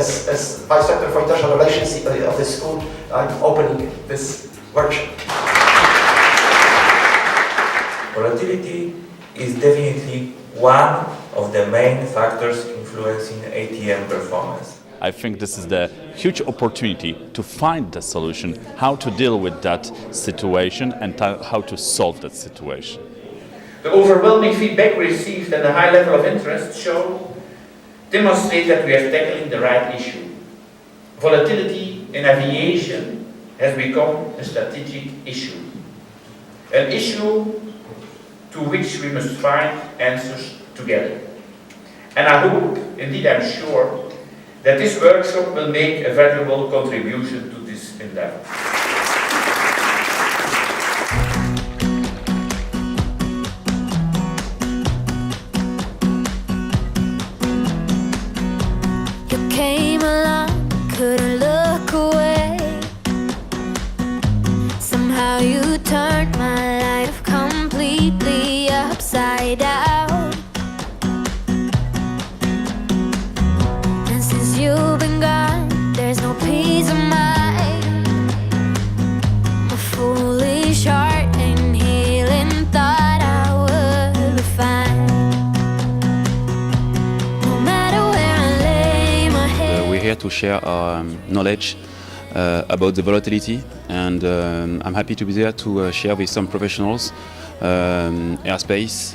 as Vice Rector for International Relations of this school, I'm opening this workshop. Volatility is definitely one of the main factors influencing ATM performance. I think this is the huge opportunity to find the solution, how to deal with that situation and how to solve that situation. The overwhelming feedback received and the high level of interest demonstrate that we are tackling the right issue. Volatility in aviation has become a strategic issue. An issue to which we must find answers together. And I hope, indeed I'm sure, that this workshop will make a valuable contribution to this endeavor. You came along, couldn't look away. Somehow you turned my life completely upside down. And since you've been gone, there's no peace of mind. A foolish heart and healing thought I would be fine. No matter where I lay my head. We're here to share our knowledge about the volatility, and I'm happy to be there to share with some professionals, airspace,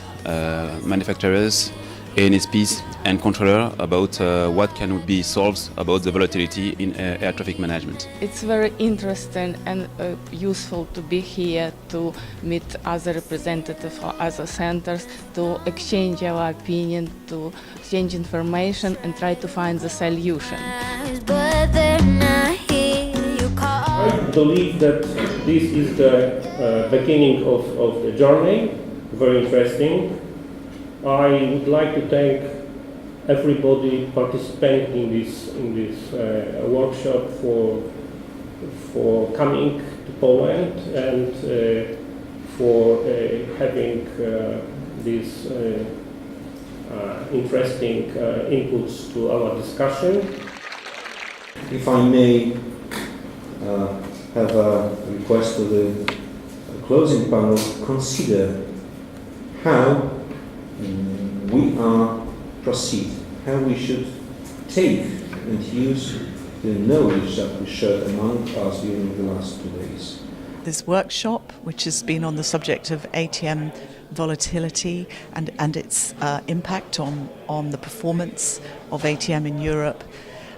manufacturers, ANSPs and controller about what can be solved about the volatility in air traffic management. It's very interesting and useful to be here to meet other representatives or other centers, to exchange our opinion, to exchange information and try to find the solution. But they're not here, you call. I believe that this is the beginning of the journey, very interesting. I would like to thank everybody participating in this workshop for coming to Poland and for having these interesting inputs to our discussion. If I may have a request to the closing panel, consider how we are proceed, how we should take and use the knowledge that we shared among us during the last 2 days. This workshop, which has been on the subject of ATM volatility and its impact on the performance of ATM in Europe,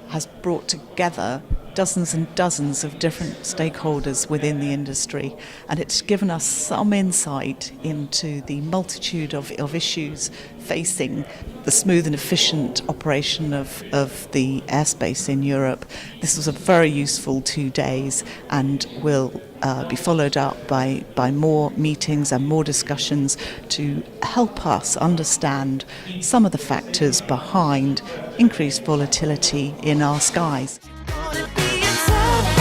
has brought together dozens and dozens of different stakeholders within the industry, and it's given us some insight into the multitude of issues facing the smooth and efficient operation of the airspace in Europe. This was a very useful 2 days and will be followed up by more meetings and more discussions to help us understand some of the factors behind increased volatility in our skies. Wanna be inside.